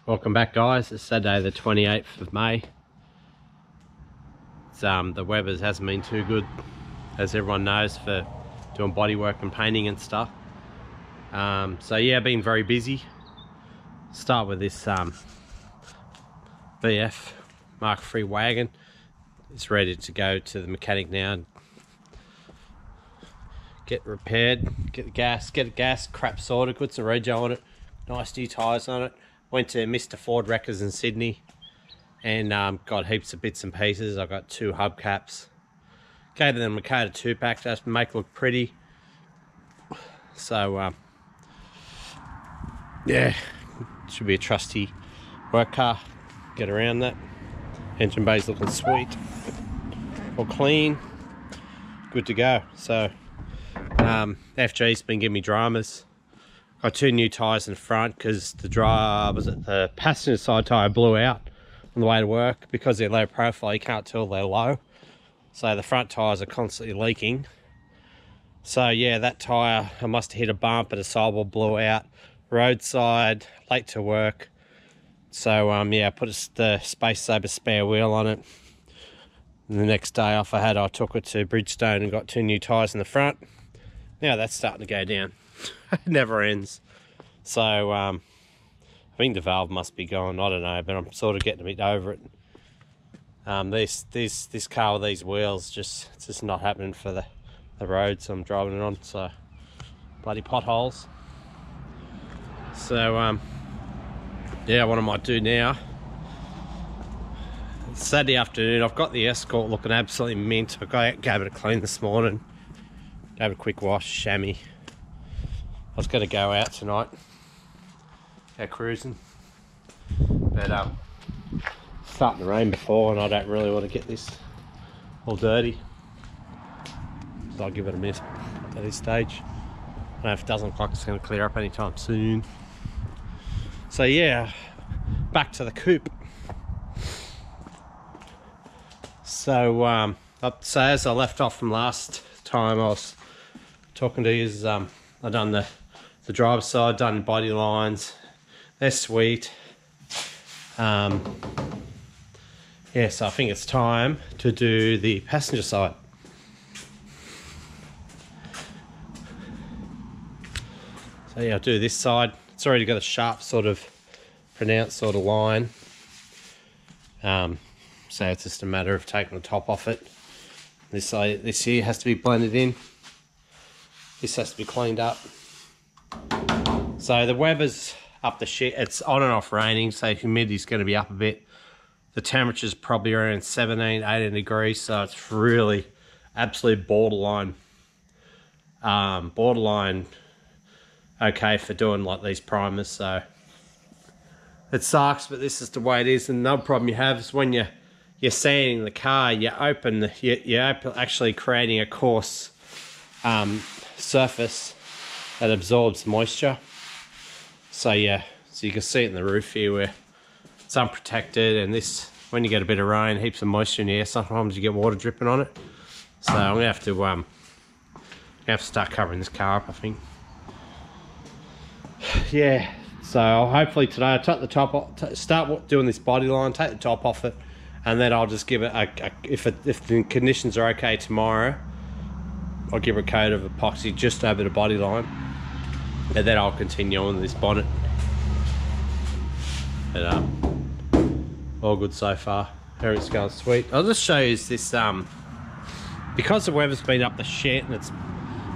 Welcome back, guys. It's Saturday the 28th of May. It's, the weather hasn't been too good, as everyone knows, for doing body work and painting and stuff. So yeah, been very busy. Start with this VF Mark III wagon. It's ready to go to the mechanic now and get repaired, get the gas crap sorted, put some rego on it, nice new tyres on it. Went to Mr. Ford Wreckers in Sydney and got heaps of bits and pieces. I got 2 hubcaps. Gave them a Makota 2-pack just to make it look pretty. So yeah, should be a trusty work car. Get around that. Engine bay's looking sweet, all clean, good to go. So FG's been giving me dramas. Got 2 new tyres in the front because the passenger side tyre blew out on the way to work. Because they're low profile, you can't tell they're low. So the front tyres are constantly leaking. So yeah, that tyre, I must have hit a bump and a sidewall blew out. Roadside, late to work. So yeah, I put the Space Saver spare wheel on it. And the next day off I took it to Bridgestone and got 2 new tyres in the front. Now that's starting to go down. It never ends. So I think the valve must be gone, I don't know, but I'm sort of getting a bit over it. This car with these wheels, it's just not happening for the roads I'm driving it on. So bloody potholes. So yeah, what I might do now, it's Saturday afternoon, I've got the Escort looking absolutely mint. I gave it a clean this morning, gave it a quick wash, chamois. I was going to go out tonight, go cruising, but it's starting to rain before and I don't really want to get this all dirty, so I'll give it a miss at this stage. I don't know if it doesn't look like it's going to clear up anytime soon. So yeah, back to the coupe. So so as I left off from last time I was talking to you, I've done the driver's side, done body lines, they're sweet. Yeah, so I think it's time to do the passenger side. So yeah, I'll do this side. It's already got a sharp sort of pronounced sort of line. So it's just a matter of taking the top off it. This side, this here has to be blended in. This has to be cleaned up. So the weather's up the shit. It's on and off raining, so humidity's going to be up a bit. The temperature's probably around 17, 18 degrees, so it's really absolute borderline. Borderline okay for doing like these primers. So it sucks, but this is the way it is. And another problem you have is when you're sanding the car, you're actually creating a coarse surface that absorbs moisture. So yeah, so you can see it in the roof here where it's unprotected, and this, when you get a bit of rain, heaps of moisture in the air, sometimes you get water dripping on it. So I'm gonna have to start covering this car up, I think. Yeah, so I'll hopefully today I'll take the top off, start doing this body line, take the top off it, and then I'll just give it if the conditions are okay tomorrow, I'll give it a coat of epoxy just over the body line, and then I'll continue on this bonnet. But all good so far. Everything's going sweet. I'll just show you this because the weather's been up the shit, and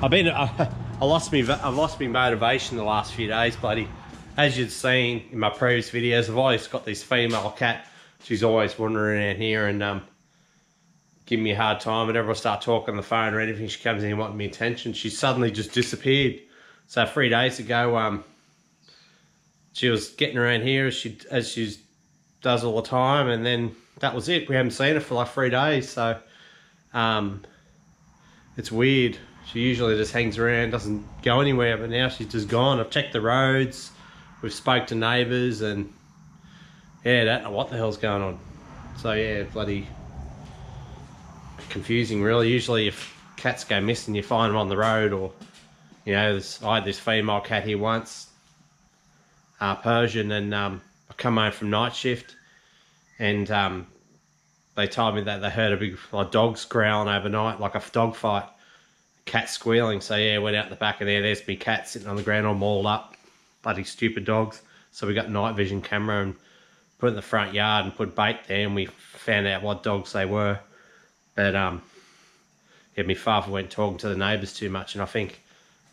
I've lost me motivation the last few days, bloody. As you've seen in my previous videos, I've always got this female cat. She's always wandering around here and giving me a hard time. Whenever I start talking on the phone or anything, she comes in and wants me attention. She suddenly just disappeared. So 3 days ago, she was getting around here as she does all the time, and then that was it. We haven't seen her for like 3 days, so it's weird. She usually just hangs around, doesn't go anywhere, but now she's just gone. I've checked the roads, we've spoke to neighbours, and yeah, I don't know what the hell's going on. So yeah, bloody confusing really. Usually if cats go missing, you find them on the road, or you know, I had this female cat here once, Persian, and I come home from night shift, and they told me that they heard a big dogs growling overnight, like a dog fight, cat squealing. So yeah, went out the back of there. There's me cat sitting on the ground all mauled up, bloody stupid dogs. So we got night vision camera and put it in the front yard and put bait there, and we found out what dogs they were. But yeah, my father went talking to the neighbours too much, and I think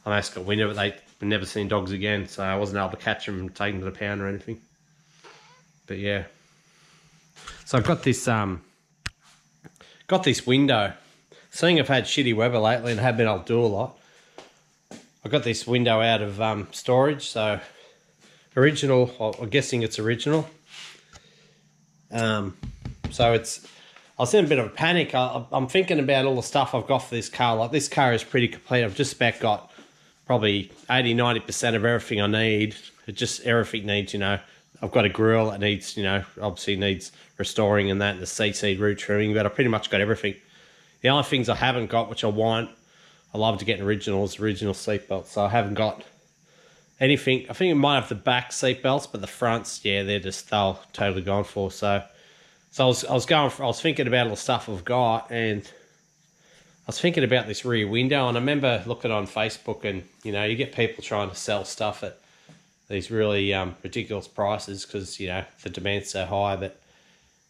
I almost got wind of it. They've never seen dogs again, so I wasn't able to catch them and take them to the pound or anything. But yeah, so I've got this window. Seeing I've had shitty weather lately and have been able to do a lot, I got this window out of storage. So original, I'm guessing it's original. So it's, I was in a bit of a panic. I'm thinking about all the stuff I've got for this car. Like, this car is pretty complete. I've just about got probably 80-90% of everything I need. It just, everything needs, you know, I've got a grill that needs, you know, obviously needs restoring and that, and the CC root trimming, but I pretty much got everything. The only things I haven't got, which I want, I love to get an original seat belts. So I haven't got anything. I think it might have the back seat belts, but the fronts, yeah, they're totally gone for. So I was thinking about all the stuff I've got, and I was thinking about this rear window, and I remember looking on Facebook, and you know, you get people trying to sell stuff at these really ridiculous prices because, you know, the demand's so high. But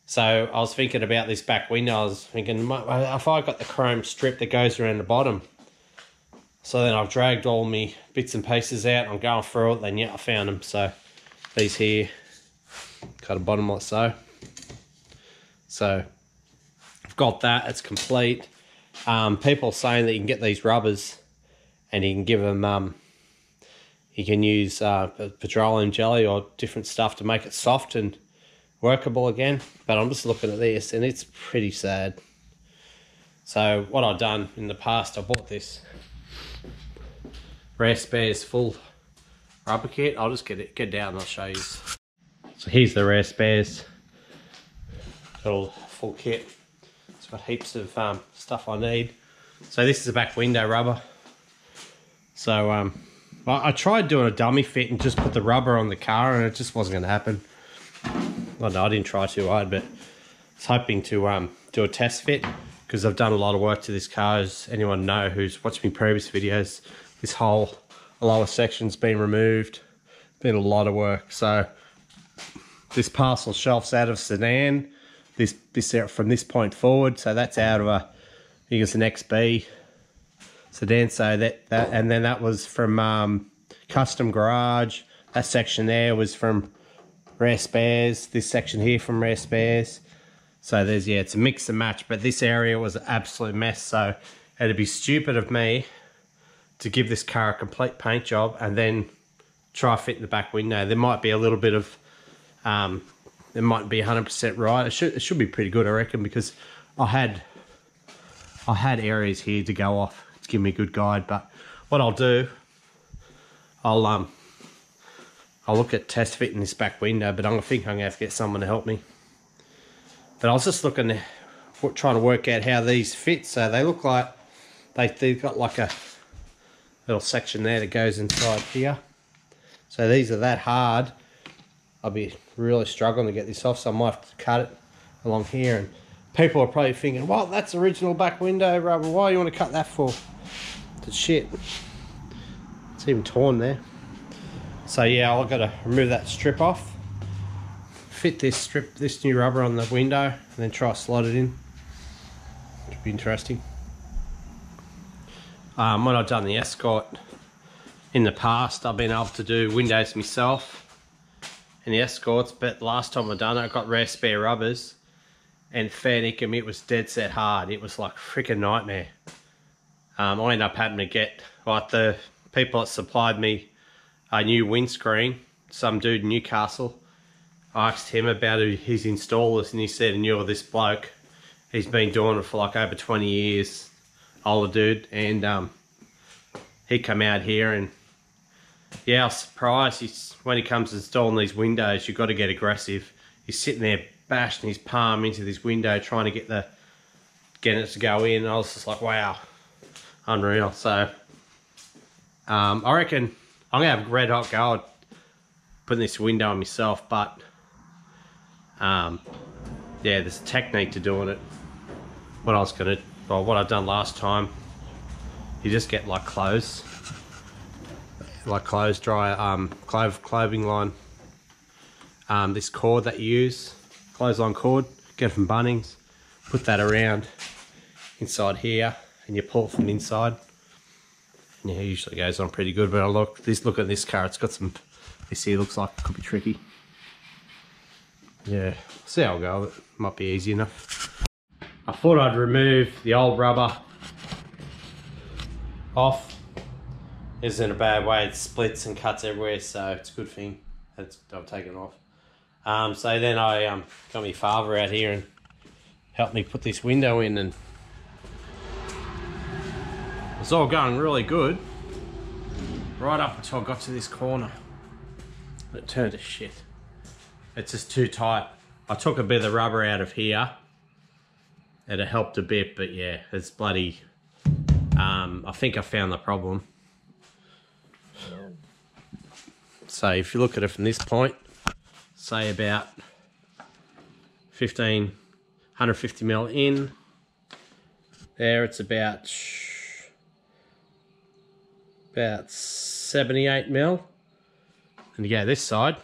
so I was thinking about this back window. I was thinking, if I got the chrome strip that goes around the bottom. So then I've dragged all my bits and pieces out. I'm going through it. Then yeah, I found them. So these here, cut a bottom like so. So I've got that. It's complete. People are saying that you can get these rubbers, and you can give them. You can use petroleum jelly or different stuff to make it soft and workable again. But I'm just looking at this, and it's pretty sad. So what I've done in the past, I bought this Rare Spares full rubber kit. I'll just get down and I'll show you. So here's the Rare Spares. Got all full kit. It's got heaps of stuff I need. So this is a back window rubber. So I tried doing a dummy fit and just put the rubber on the car, and it just wasn't going to happen. Well, no, I didn't try too hard, but I was hoping to do a test fit, because I've done a lot of work to this car. As anyone know who's watched my previous videos, this whole lower section's been removed. Been a lot of work. So this parcel shelf's out of sedan. This out from this point forward, so that's out of I think it's an XB sedan. So that and then that was from Custom Garage. That section there was from Rare Spares. This section here from Rare Spares. So there's, yeah, it's a mix and match, but this area was an absolute mess. So it'd be stupid of me to give this car a complete paint job and then try fit in the back window. There might be a little bit of it might be 100% right. It should be pretty good, I reckon, because I had areas here to go off to give me a good guide. But what I'll do, I'll look at test fitting this back window, but I think I'm gonna have to get someone to help me. But I was just looking, trying to work out how these fit. So they look like they've got like a little section there that goes inside here. So these are that hard. I'll be really struggling to get this off, so I might have to cut it along here. And people are probably thinking, well, that's original back window rubber. Why do you want to cut that for? It's shit. It's even torn there. So yeah, I've got to remove that strip off, fit this new rubber on the window, and then try to slot it in. Should be interesting. When I've done the Escort in the past, I've been able to do windows myself in the Escorts, but last time I done it, I got Rare Spare rubbers, and fair dinkum, it was dead set hard. It was like a freaking nightmare. I ended up having to get, like, the people that supplied me a new windscreen, some dude in Newcastle. I asked him about his installers, and he said, and you're this bloke, he's been doing it for like over 20 years, older dude, and he come out here, and yeah, I was surprised. When he comes installing these windows, you've got to get aggressive. He's sitting there bashing his palm into this window, trying to get it to go in. I was just like, wow, unreal. So I reckon I'm gonna have a red hot go at putting this window on myself, but Yeah, there's a technique to doing it. What I've done last time, you just get like clothes dry, clothing line. This cord that you use, clothesline cord, get it from Bunnings, put that around inside here, and you pull it from inside. And yeah, it usually goes on pretty good. But look at this car. It's got some. This here looks like it could be tricky. Yeah, see how I'll go. It might be easy enough. I thought I'd remove the old rubber off. Isn't a bad way. It splits and cuts everywhere, so it's a good thing that I've taken off. So then I got my father out here and helped me put this window in, and it's all going really good right up until I got to this corner. It turned to shit. It's just too tight. I took a bit of the rubber out of here. It helped a bit, but yeah, it's bloody... I think I found the problem. So if you look at it from this point, say about 150 mil in, there it's about 78 mil. And you go this side,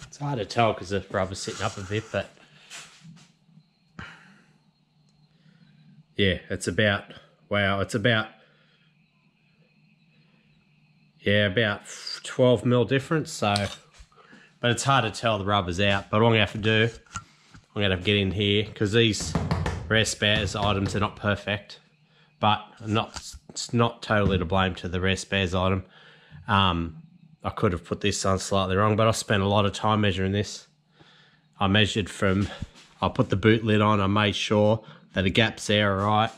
it's hard to tell because the rubber's sitting up a bit, but yeah, it's about, wow, it's about, yeah, about 12 mil difference. So, but it's hard to tell the rubber's out. But what I'm gonna have to do, I'm gonna have to get in here because these rare spares items are not perfect, but it's not totally to blame to the rare spares item. I could have put this on slightly wrong, but I spent a lot of time measuring this. I measured from, I put the boot lid on, I made sure that the gaps there are right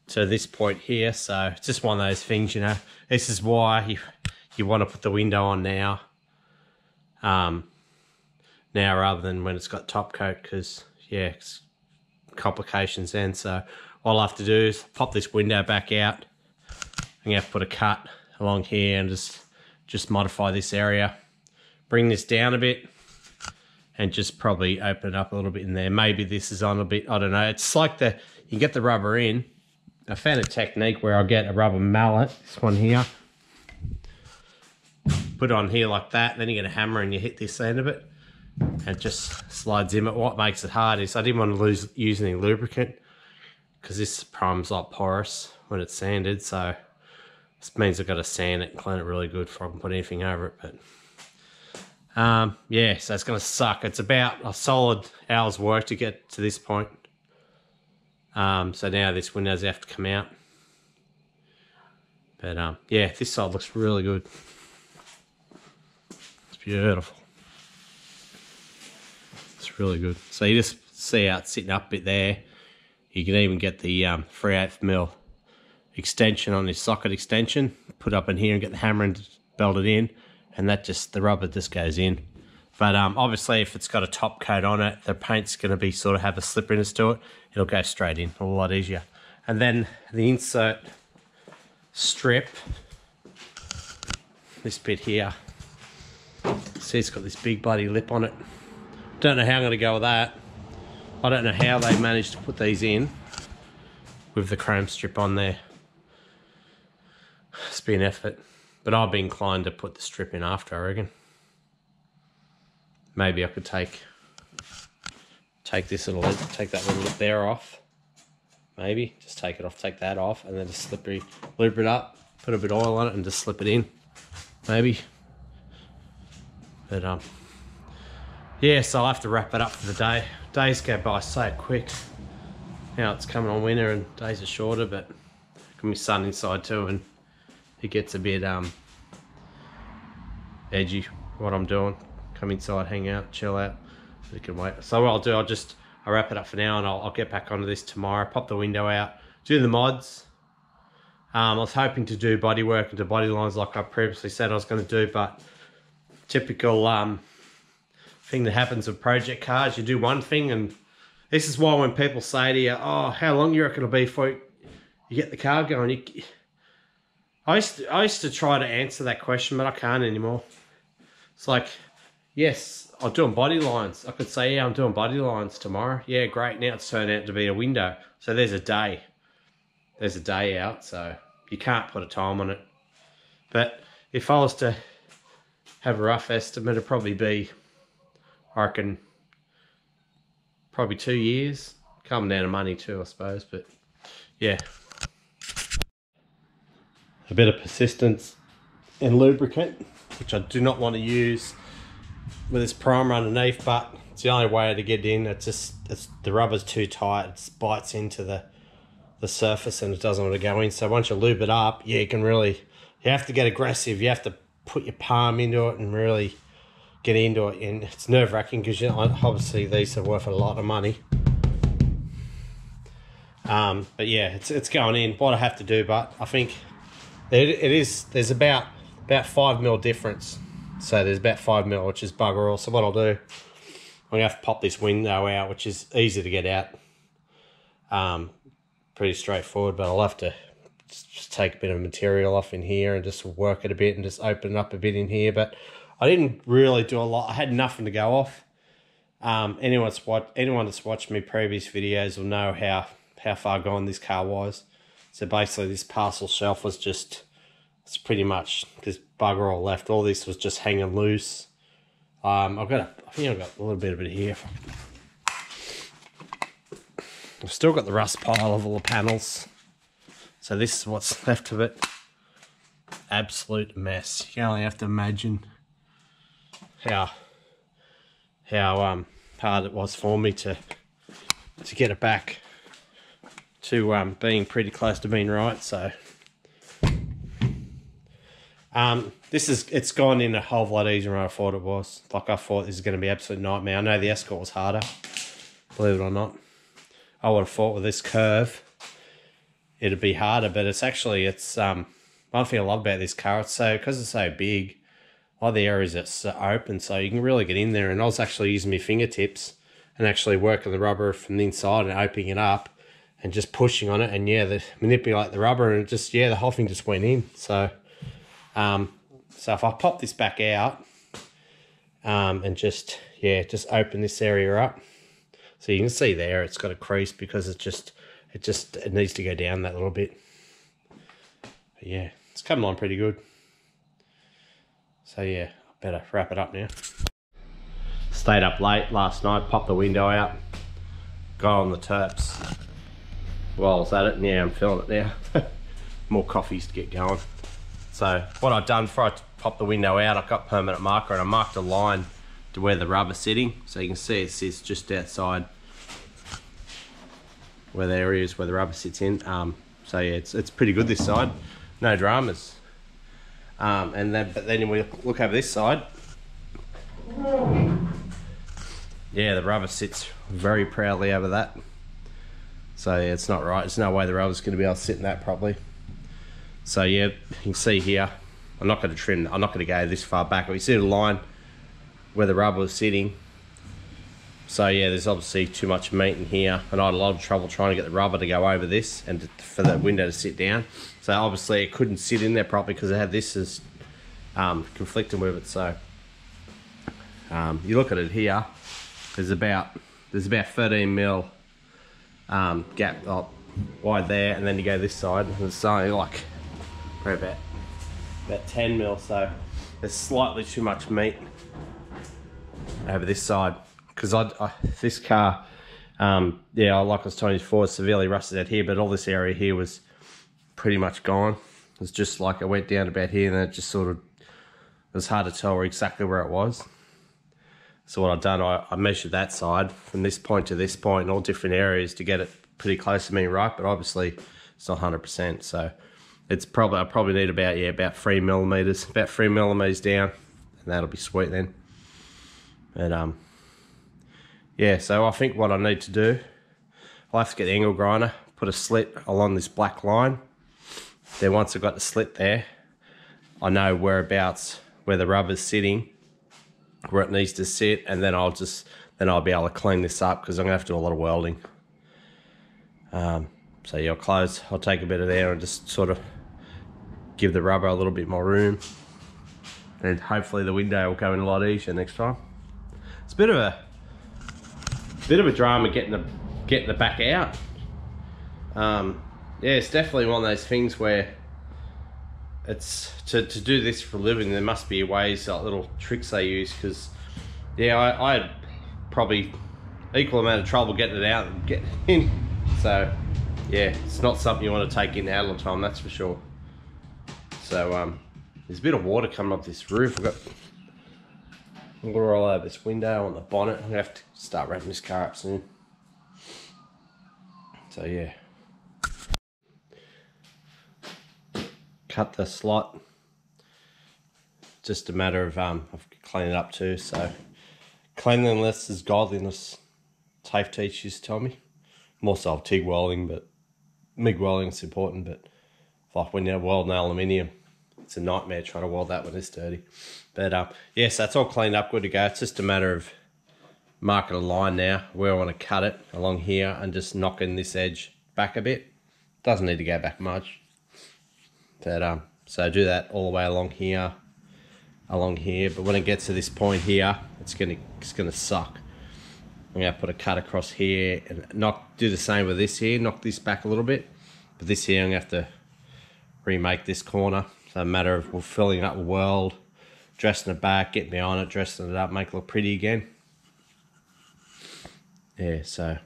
to this point here. So it's just one of those things, you know. This is why you want to put the window on now. Now rather than when it's got top coat, because yeah, it's complications then. So all I have to do is pop this window back out. I'm gonna have to put a cut along here and just modify this area, bring this down a bit, and just probably open it up a little bit in there. Maybe this is on a bit, I don't know. It's like you can get the rubber in. I found a technique where I'll get a rubber mallet, this one here, put it on here like that, and then you get a hammer and you hit this end of it, and it just slides in. But what makes it hard is I didn't want to use any lubricant because this prime's like porous when it's sanded, so this means I've got to sand it and clean it really good before I can put anything over it. But yeah, so it's going to suck. It's about a solid hour's work to get to this point. So now this window's have to come out. But yeah, this side looks really good. It's beautiful. It's really good. So you just see how it's sitting up a bit there. You can even get the 3/8 mil extension on this socket extension, put up in here and get the hammer and belt it in, and that the rubber just goes in. But obviously if it's got a top coat on it, the paint's going to be sort of have a slipperiness to it. It'll go straight in a lot easier. And then the insert strip, this bit here, see it's got this big bloody lip on it. Don't know how I'm going to go with that. I don't know how they managed to put these in with the chrome strip on there. It's been an effort, but I'd be inclined to put the strip in after, I reckon. Maybe I could take this little lip, take that little lip there off. Maybe just take it off, take that off, and then just lube it up, put a bit of oil on it, and just slip it in. Maybe. But yeah, so I'll have to wrap it up for the day. Days go by so quick. Now it's coming on winter and days are shorter, but it can be sun inside too, and it gets a bit edgy what I'm doing. Come inside, hang out, chill out. You can wait. So what I'll do, I'll wrap it up for now, and I'll get back onto this tomorrow. Pop the window out, do the mods. I was hoping to do body work into body lines like I previously said I was going to do, but typical thing that happens with project cars, you do one thing, and this is why when people say to you, oh, how long you reckon it'll be before you get the car going? I used to try to answer that question, but I can't anymore. It's like, yes, I'm doing body lines. I could say, yeah, I'm doing body lines tomorrow. Yeah, great. Now it's turned out to be a window. So there's a day. There's a day out, so you can't put a time on it. But if I was to have a rough estimate, it'd probably be, I reckon, probably 2 years. Coming down to money too, I suppose, but yeah. A bit of persistence and lubricant, which I do not want to use with this primer underneath, but it's the only way to get in. It's the rubber's too tight, it bites into the surface and it doesn't want to go in. So once you lube it up, yeah, you have to get aggressive. You have to put your palm into it and really get into it, and it's nerve-wracking because obviously these are worth a lot of money. But yeah, it's going in. What I have to do, but I think there's about 5 mil difference. So there's about 5 mil, which is bugger all. So what I'll do, I'm gonna have to pop this window out, which is easy to get out. Pretty straightforward, but I'll have to just take a bit of material off in here and just work it a bit and just open it up a bit in here. But I didn't really do a lot. I had nothing to go off. Anyone that's watched me previous videos will know how far gone this car was. So basically this parcel shelf was just, it's pretty much this bugger all left. All this was just hanging loose. I think I've got a little bit of it here. I've still got the rust pile of all the panels. So this is what's left of it. Absolute mess. You can only have to imagine how hard it was for me to get it back to being pretty close to being right. So it's gone in a whole lot easier than I thought it was. Like, I thought this was going to be an absolute nightmare. I know the Escort was harder, believe it or not. I would have thought with this curve it'd be harder, but it's one thing I love about this car, because it's so big, a lot of the areas it's open, so you can really get in there. And I was actually using my fingertips and actually working the rubber from the inside and opening it up and just pushing on it, and yeah, manipulate the rubber, and the whole thing just went in. So so if I pop this back out and just open this area up, so you can see there it's got a crease because it needs to go down that little bit. But yeah, it's coming along pretty good. So yeah, I better wrap it up now. Stayed up late last night, popped the window out, got on the terps while I was at it, and yeah, I'm feeling it now. More coffees to get going. So what I've done before I popped the window out, I got permanent marker and I marked a line to where the rubber's sitting. So you can see it sits just outside where the area is where the rubber sits in. So yeah, it's pretty good this side, no dramas. But then we look over this side. Yeah, the rubber sits very proudly over that. So yeah, it's not right. There's no way the rubber's going to be able to sit in that properly. So yeah, you can see here, I'm not going to trim, I'm not going to go this far back. You see the line where the rubber was sitting. So yeah, there's obviously too much meat in here, and I had a lot of trouble trying to get the rubber to go over this and for the window to sit down. So obviously it couldn't sit in there properly because it had this as conflicting with it. So you look at it here, there's about 13 mil gap wide there, and then you go this side and it's only like probably about 10 mil. So there's slightly too much meat over this side, because this car, yeah, like I was telling you before, severely rusted out here, but all this area here was pretty much gone. It's just like it went down about here, and then it just sort of, it was hard to tell exactly where it was. So what I've done, I measured that side from this point to this point in all different areas to get it pretty close to being right, but obviously it's not 100%. So it's I probably need about 3 millimeters, about 3 millimeters down, and that'll be sweet then. But yeah, so I think what I need to do, I'll have to get the angle grinder, put a slit along this black line. Then once I've got the slit there, I know whereabouts where the rubber's sitting, where it needs to sit, and then I'll be able to clean this up, because I'm gonna have to do a lot of welding. So yeah, I'll take a bit of there and just sort of give the rubber a little bit more room, and hopefully the window will go in a lot easier next time. it's a bit of a drama getting the back out. Yeah, it's definitely one of those things where it's to do this for a living, there must be ways, like little tricks they use, because yeah, I had probably equal amount of trouble getting it out and getting it in. So yeah, it's not something you want to take in out all the time, that's for sure. So there's a bit of water coming up this roof. I've got water all over this window, on the bonnet. I'm gonna have to start wrapping this car up soon. So yeah, cut the slot. Just a matter of cleaning it up too. So cleanliness is godliness, TAFE teachers used to tell me. More so of TIG welding, but MIG welding is important. But like when you're welding aluminium, it's a nightmare trying to weld that when it's dirty. But yes, that's all cleaned up, good to go. It's just a matter of marking a line now where I want to cut it along here and just knocking this edge back a bit. Doesn't need to go back much. But so do that all the way along here. But when it gets to this point here, it's gonna suck. I'm gonna put a cut across here and do the same with this here, knock this back a little bit. But this here, I'm gonna have to remake this corner. So a matter of filling up a weld, dressing it back, getting behind it, dressing it up, make it look pretty again. Yeah, so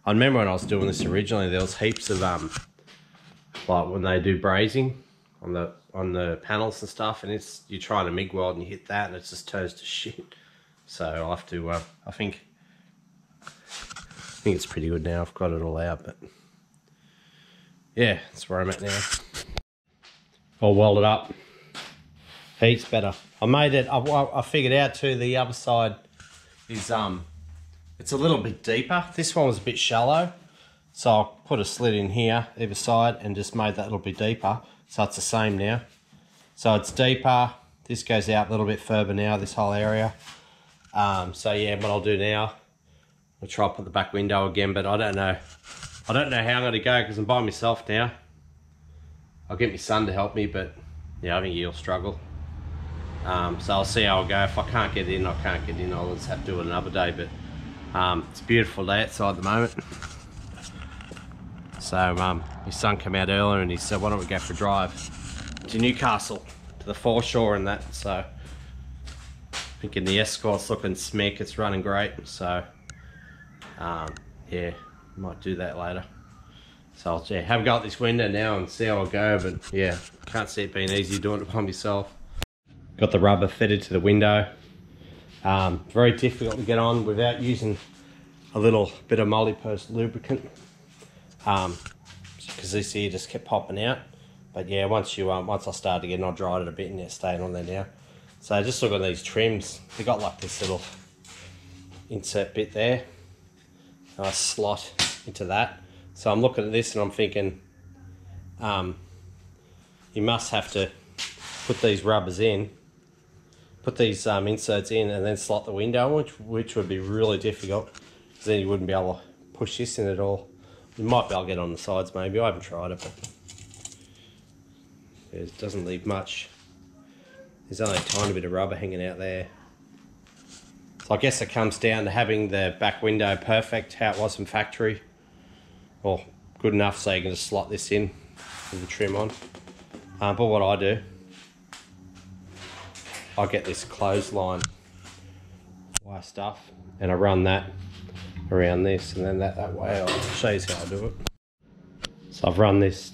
I remember when I was doing this originally, there was heaps of like when they do brazing on the panels and stuff, and you're trying to MIG weld and you hit that and it just turns to shit. So I'll have to I think it's pretty good now. I've got it all out, but yeah, that's where I'm at now. I'll weld it up. Heaps better. I made it. I figured out too. The other side is it's a little bit deeper. This one was a bit shallow, so I put a slit in here either side and just made that a little bit deeper. So it's the same now. So it's deeper. This goes out a little bit further now. This whole area. So yeah, what I'll do now, I'll try to put the back window again, but I don't know how I'm going to go because I'm by myself now. I'll get my son to help me, but yeah, I think he'll struggle. So I'll see how I go. If I can't get in, I can't get in. I'll just have to do it another day. But it's a beautiful day outside at the moment. So my son came out earlier and he said, why don't we go for a drive to Newcastle, to the foreshore and that. So thinking the Escort's looking smack, it's running great. So yeah, might do that later. So I'll have a go at this window now and see how I go, but yeah, can't see it being easy doing it by myself. Got the rubber fitted to the window. Very difficult to get on without using a little bit of Molypost lubricant, because this here just kept popping out. But yeah, once I started again, I dried it a bit and it's staying on there now. So just look at these trims. They got like this little insert bit there, and I slot into that. So I'm looking at this and I'm thinking, you must have to put these rubbers in, put these inserts in and then slot the window, which would be really difficult, because then you wouldn't be able to push this in at all. You might be able to get on the sides maybe, I haven't tried it, but it doesn't leave much. There's only a tiny bit of rubber hanging out there. So I guess it comes down to having the back window perfect, how it was from factory. Or good enough so you can just slot this in with the trim on. But what I do, I get this clothesline wire stuff and I run that around this, and then that way I'll show you how I do it. So I've run this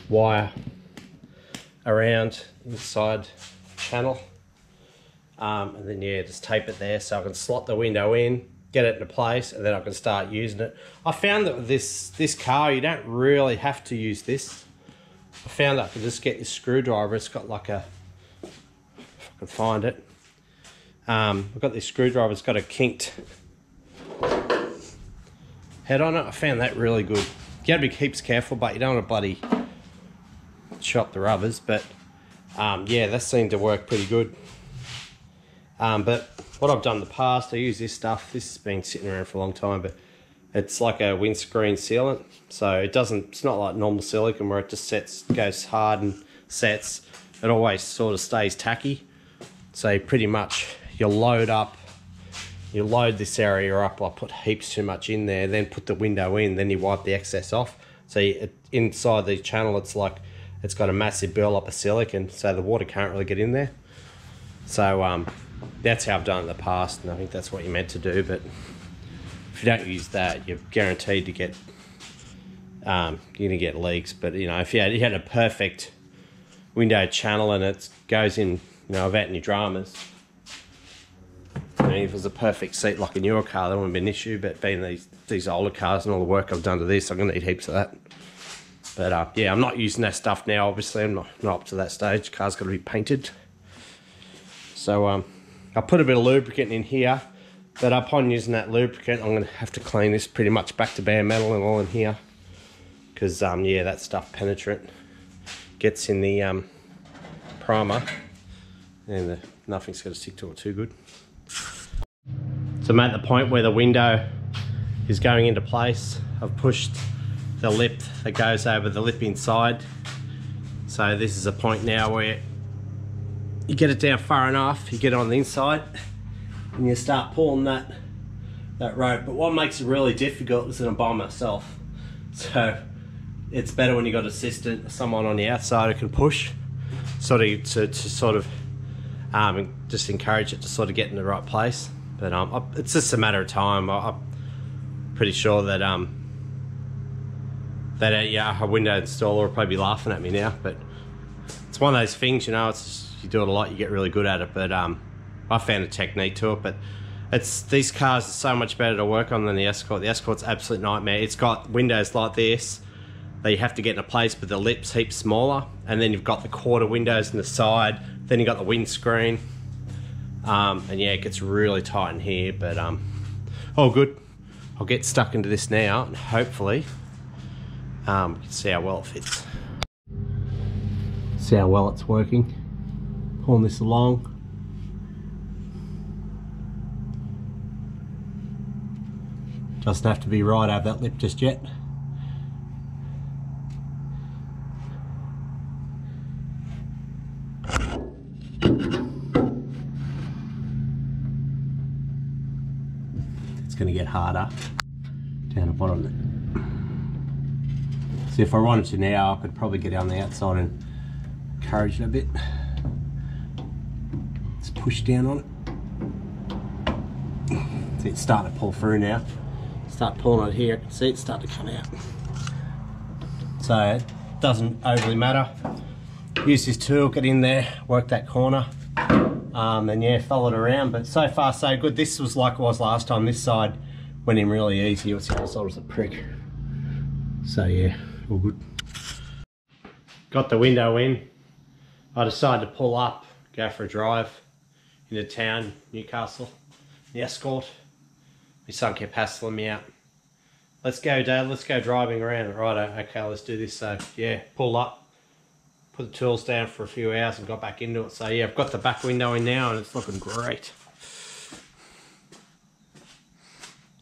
wire around inside channel, and then yeah, just tape it there so I can slot the window in, get it into place, and then I can start using it. I found that with this car, you don't really have to use this. I found that I could just get this screwdriver. It's got like a, if I can find it, I've got this screwdriver. It's got a kinked head on it. I found that really good. You gotta be heaps careful, but you don't want to bloody chop the rubbers. But yeah, that seemed to work pretty good. But what I've done in the past, I use this stuff. This has been sitting around for a long time, but it's like a windscreen sealant. So it's not like normal silicone where it just goes hard and sets. It always sort of stays tacky. So pretty much you'll load up you load this area up, I put heaps too much in there, then put the window in, then you wipe the excess off. So inside the channel, it's like, it's got a massive build up of silicon, so the water can't really get in there. So that's how I've done it in the past, and I think that's what you're meant to do. But if you don't use that, you're guaranteed to get, you're gonna get leaks. But you know, if you had a perfect window channel and it goes in, you know, without any dramas, I mean, if it was a perfect seat like a newer car, that wouldn't be an issue. But being these older cars and all the work I've done to this, I'm gonna need heaps of that. But yeah, I'm not using that stuff now. Obviously, I'm not up to that stage. Car's got to be painted. So I put a bit of lubricant in here, but upon using that lubricant, I'm going to have to clean this pretty much back to bare metal and all in here, because yeah, that stuff penetrant gets in the primer, and nothing's going to stick to it too good. So I'm at the point where the window is going into place. I've pushed the lip that goes over the lip inside. So this is a point now where you get it down far enough, you get it on the inside, and you start pulling that rope. But what makes it really difficult is that I'm by myself. So it's better when you got assistant, someone on the outside who can push, sort of to sort of just encourage it to sort of get in the right place. But it's just a matter of time. I'm pretty sure that yeah, a window installer will probably be laughing at me now, but it's one of those things, you know, it's just, you do it a lot, you get really good at it. But I found a technique to it. But these cars are so much better to work on than the Escort. The Escort's an absolute nightmare. It's got windows like this that you have to get in a place, but the lip's heaps smaller, and then you've got the quarter windows in the side, then you've got the windscreen, and yeah, it gets really tight in here. But all good. I'll get stuck into this now, and hopefully you can see how well it fits. See how well it's working. Pulling this along. Doesn't have to be right over that lip just yet. It's going to get harder down the bottom there. So if I wanted to now, I could probably get on the outside and encourage it a bit. Let's push down on it. See, it's starting to pull through now. Start pulling it here, I can see it start to come out. So it doesn't overly matter. Use this tool, get in there, work that corner, and yeah, follow it around. But so far so good. This was like it was last time. This side went in really easy. What's the other side was a prick. So yeah, all good. Got the window in. I decided to pull up, go for a drive into town, Newcastle, the Escort. My son kept hassling me out. Let's go, Dad, let's go driving around. Righto, okay, let's do this. So yeah, pulled up, put the tools down for a few hours and got back into it. So yeah, I've got the back window in now and it's looking great.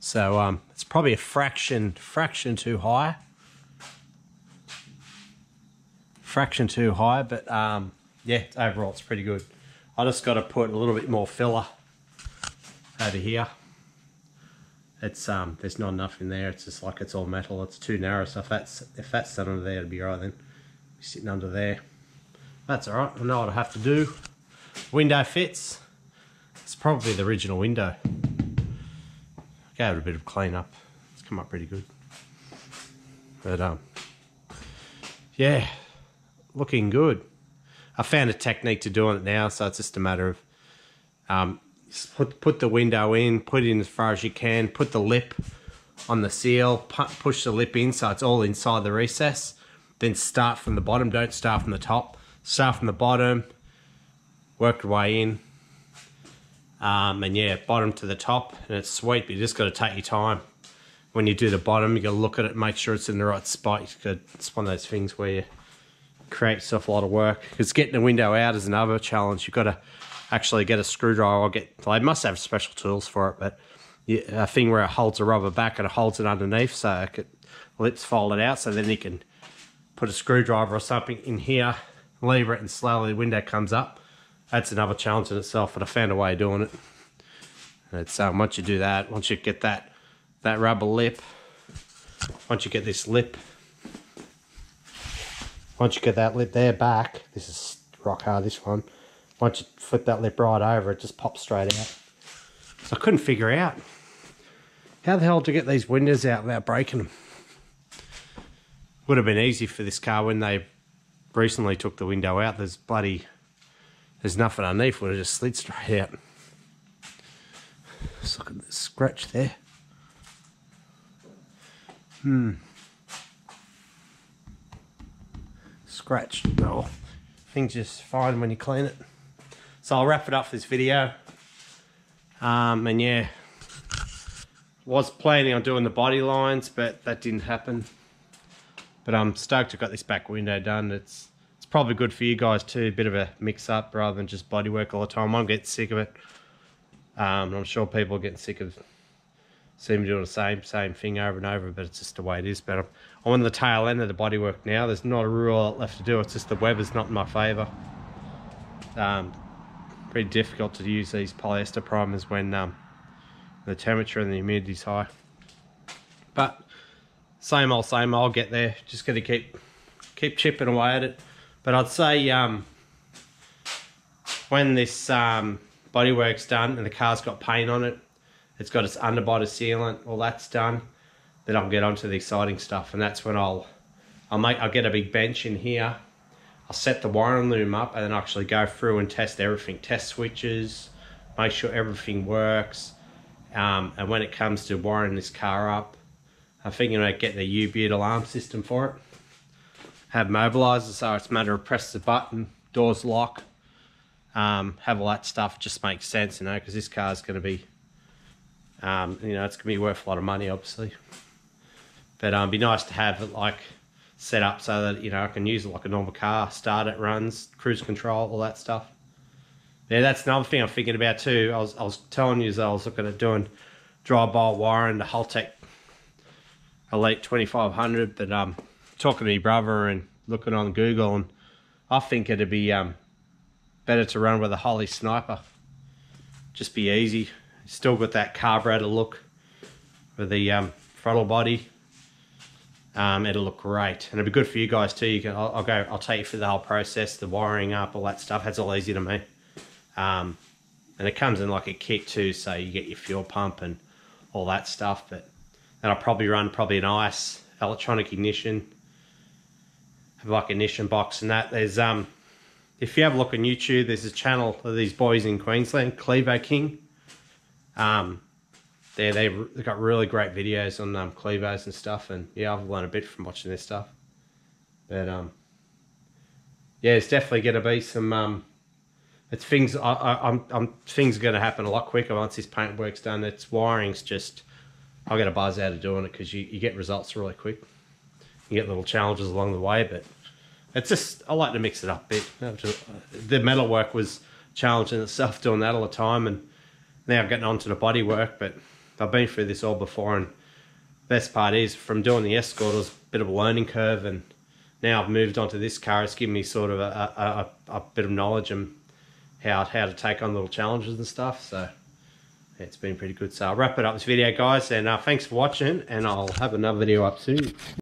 So it's probably a fraction too high. Fraction too high, but yeah, overall it's pretty good. I just got to put a little bit more filler over here. It's there's not enough in there. It's just like it's all metal. It's too narrow. So if that's done under there, it'd be right then. Be sitting under there. That's all right. I know what I have to do. Window fits. It's probably the original window. Gave it a bit of clean up. It's come up pretty good. But yeah, looking good. I found a technique to doing it now, so it's just a matter of put the window in, put it in as far as you can, put the lip on the seal, push the lip in so it's all inside the recess, then start from the bottom. Don't start from the top. Start from the bottom, work your way in, and yeah, bottom to the top, and it's sweet, but you just got to take your time. When you do the bottom, you got to look at it, make sure it's in the right spot. It's one of those things where you create yourself a lot of work, because getting the window out is another challenge. You've got to actually get a screwdriver or they must have special tools for it, but a thing where it holds the rubber back and it holds it underneath so lips folded out, so then you can put a screwdriver or something in here, lever it, and slowly the window comes up. That's another challenge in itself, but I found a way of doing it. And it's once you do that, once you get that rubber lip, once you get this lip, once you get that lip there back, this is rock hard, this one. Once you flip that lip right over, it just pops straight out. So I couldn't figure out how the hell to get these windows out without breaking them. Would have been easy for this car when they recently took the window out. There's nothing underneath, would have just slid straight out. Just look at this scratch there. Scratch. No, things just fine when you clean it. So I'll wrap it up for this video. And yeah, was planning on doing the body lines, but that didn't happen. But I'm stoked I got this back window done. It's probably good for you guys too, a bit of a mix up rather than just bodywork all the time. I'm getting sick of it. I'm sure people are getting sick of seeing me doing the same thing over and over, but it's just the way it is. But I'm on the tail end of the bodywork now. There's not a real lot left to do. It's just the weather's not in my favour. Pretty difficult to use these polyester primers when the temperature and the humidity's high. But same old, I'll get there. Just got to keep chipping away at it. But I'd say when this bodywork's done and the car's got paint on it, it's got its underbody sealant, all that's done, then I'll get onto the exciting stuff, and that's when I'll get a big bench in here. I'll set the wiring loom up and then I'll actually go through and test everything, test switches, make sure everything works. And when it comes to wiring this car up, I'm thinking about getting a U-Butte alarm system for it. Have mobilisers, so it's a matter of press the button, doors lock, have all that stuff. It just makes sense, you know, because this car's going to be, you know, it's going to be worth a lot of money, obviously. But it'd be nice to have it like set up so that, you know, I can use it like a normal car, start it, runs, cruise control, all that stuff. Yeah, that's another thing I'm thinking about too. I was telling you that I was looking at doing dry-bar wiring, the Haltech Elite 2500, but talking to my brother and looking on Google, and I think it'd be better to run with a Holley Sniper. Just be easy. Still got that carburetor look with the throttle body. It'll look great, and it'll be good for you guys too. I'll take you through the whole process, the wiring up, all that stuff. That's all easy to me. And it comes in like a kit too, so you get your fuel pump and all that stuff. But then I'll probably run an ICE, electronic ignition, have like ignition box and that. There's if you have a look on YouTube, there's a channel of these boys in Queensland, Clevo King. They've got really great videos on Clevos and stuff, and yeah, I've learned a bit from watching this stuff. But yeah, it's definitely going to be some it's things. Things are going to happen a lot quicker once this paintwork's done. It's wiring's just, I get a buzz out of doing it because you get results really quick. You get little challenges along the way, but it's just, I like to mix it up a bit. The metal work was challenging itself doing that all the time, and now I'm getting onto the body work, but I've been through this all before, and best part is from doing the Escort, it was a bit of a learning curve, and now I've moved on to this car. It's given me sort of a bit of knowledge and how to take on little challenges and stuff. So yeah, it's been pretty good. So I'll wrap it up this video, guys, and thanks for watching, and I'll have another video up soon.